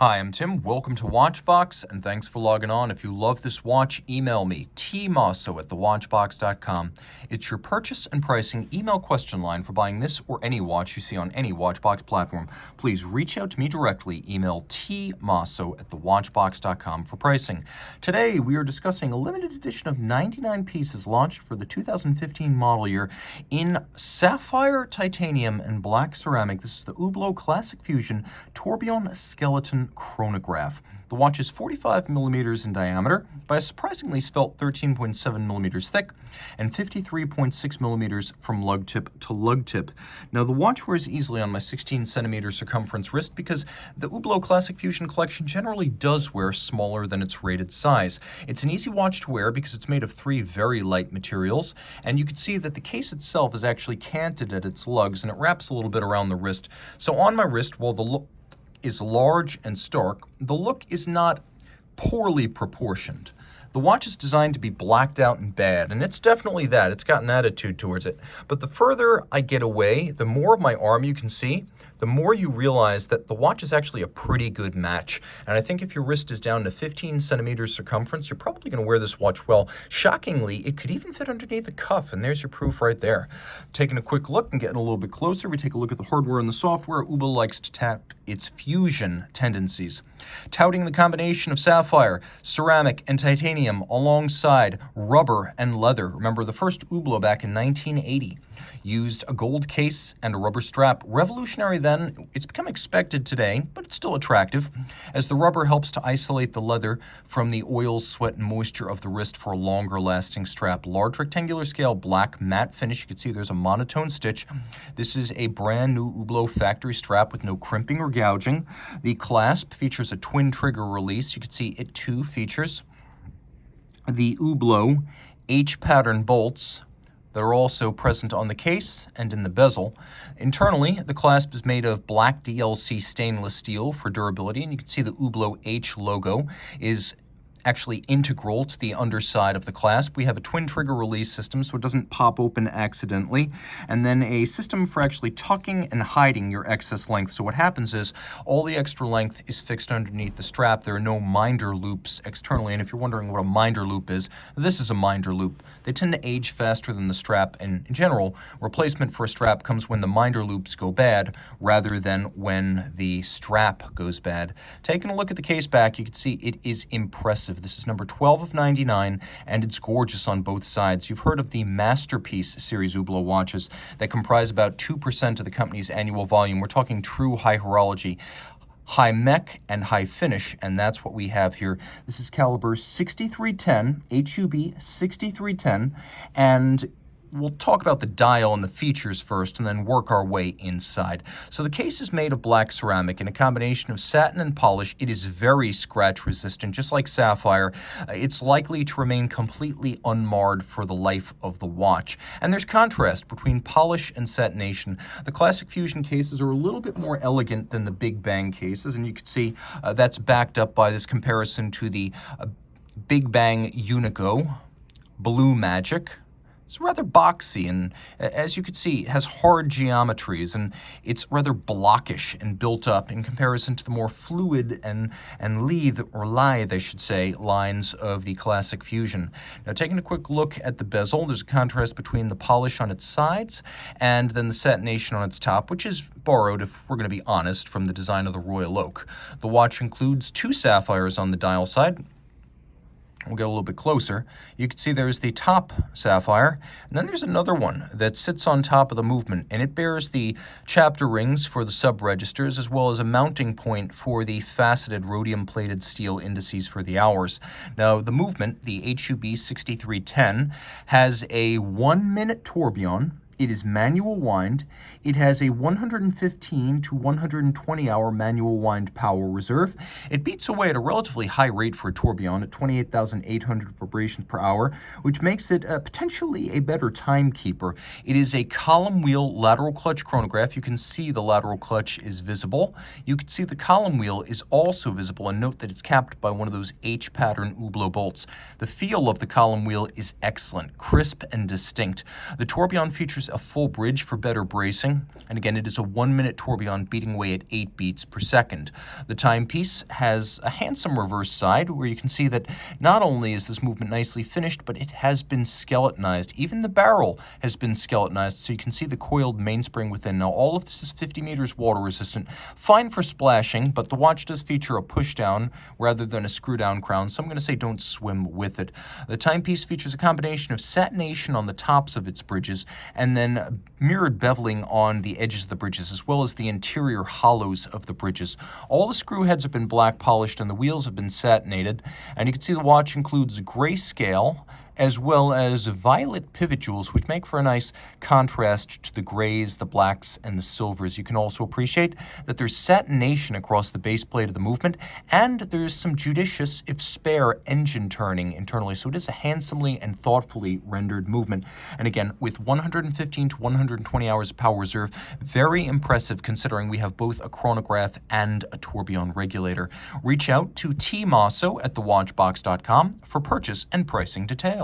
Hi, I'm Tim. Welcome to Watchbox, and thanks for logging on. If you love this watch, email me, tmosso@thewatchbox.com. It's your purchase and pricing email question line for buying this or any watch you see on any Watchbox platform. Please reach out to me directly. Email tmosso@thewatchbox.com for pricing. Today, we are discussing a limited edition of 99 pieces launched for the 2015 model year in sapphire, titanium, and black ceramic. This is the Hublot Classic Fusion Tourbillon Chronograph. The watch is 45 millimeters in diameter by a surprisingly svelte 13.7 millimeters thick and 53.6 millimeters from lug tip to lug tip. Now, the watch wears easily on my 16 centimeter circumference wrist because the Hublot Classic Fusion collection generally does wear smaller than its rated size. It's an easy watch to wear because it's made of three very light materials, and you can see that the case itself is actually canted at its lugs and it wraps a little bit around the wrist. So on my wrist, while the look is large and stark, the look is not poorly proportioned. The watch is designed to be blacked out and bad, and it's definitely that. It's got an attitude towards it. But the further I get away, the more of my arm you can see, the more you realize that the watch is actually a pretty good match. And I think if your wrist is down to 15 centimeters circumference, you're probably going to wear this watch well. Shockingly, it could even fit underneath the cuff, and there's your proof right there. Taking a quick look and getting a little bit closer, we take a look at the hardware and the software. Hublot likes to tout its fusion tendencies, touting the combination of sapphire, ceramic, and titanium alongside rubber and leather. Remember, the first Hublot back in 1980 used a gold case and a rubber strap. Revolutionary then, it's become expected today, but it's still attractive, as the rubber helps to isolate the leather from the oil, sweat, and moisture of the wrist for a longer lasting strap. Large rectangular scale, black matte finish. You can see there's a monotone stitch. This is a brand new Hublot factory strap with no crimping or gouging. The clasp features a twin trigger release. You can see it too features the Hublot H pattern bolts that are also present on the case and in the bezel. Internally, the clasp is made of black DLC stainless steel for durability, and you can see the Hublot H logo is actually integral to the underside of the clasp. We have a twin trigger release system so it doesn't pop open accidentally, and then a system for actually tucking and hiding your excess length. So what happens is all the extra length is fixed underneath the strap. There are no minder loops externally, and if you're wondering what a minder loop is, this is a minder loop. They tend to age faster than the strap, and in general, replacement for a strap comes when the minder loops go bad rather than when the strap goes bad. Taking a look at the case back, you can see it is impressive. This is number 12 of 99, and it's gorgeous on both sides. You've heard of the Masterpiece series Hublot watches that comprise about 2% of the company's annual volume. We're talking true high horology, high mech, and high finish, and that's what we have here. This is caliber 6310, HUB 6310, and we'll talk about the dial and the features first and then work our way inside. So the case is made of black ceramic in a combination of satin and polish. It is very scratch resistant, just like sapphire. It's likely to remain completely unmarred for the life of the watch. And there's contrast between polish and satination. The Classic Fusion cases are a little bit more elegant than the Big Bang cases, and you can see that's backed up by this comparison to the Big Bang Unico Blue Magic. It's rather boxy, and as you can see, it has hard geometries, and it's rather blockish and built up in comparison to the more fluid and lithe, I should say, lines of the Classic Fusion. Now, taking a quick look at the bezel, there's a contrast between the polish on its sides and then the satination on its top, which is borrowed, if we're going to be honest, from the design of the Royal Oak. The watch includes two sapphires on the dial side. We'll get a little bit closer. You can see there's the top sapphire, and then there's another one that sits on top of the movement, and it bears the chapter rings for the sub-registers as well as a mounting point for the faceted rhodium-plated steel indices for the hours. Now, the movement, the HUB 6310, has a 1-minute tourbillon. It is manual wind. It has a 115 to 120 hour manual wind power reserve. It beats away at a relatively high rate for a tourbillon at 28,800 vibrations per hour, which makes it potentially a better timekeeper. It is a column wheel lateral clutch chronograph. You can see the lateral clutch is visible. You can see the column wheel is also visible, and note that it's capped by one of those H pattern Hublot bolts. The feel of the column wheel is excellent, crisp and distinct. The tourbillon features a full bridge for better bracing. And again, it is a 1-minute tourbillon beating away at 8 beats per second. The timepiece has a handsome reverse side where you can see that not only is this movement nicely finished, but it has been skeletonized. Even the barrel has been skeletonized, so you can see the coiled mainspring within. Now, all of this is 50 meters water resistant, fine for splashing, but the watch does feature a push down rather than a screw down crown, so I'm going to say don't swim with it. The timepiece features a combination of satination on the tops of its bridges and then mirrored beveling on the edges of the bridges, as well as the interior hollows of the bridges. All the screw heads have been black polished and the wheels have been satinated, and you can see the watch includes grayscale as well as violet pivot jewels, which make for a nice contrast to the grays, the blacks, and the silvers. You can also appreciate that there's satination across the base plate of the movement, and there's some judicious, if spare, engine turning internally. So it is a handsomely and thoughtfully rendered movement. And again, with 115 to 120 hours of power reserve, very impressive considering we have both a chronograph and a tourbillon regulator. Reach out to Team Mosso at thewatchbox.com for purchase and pricing details.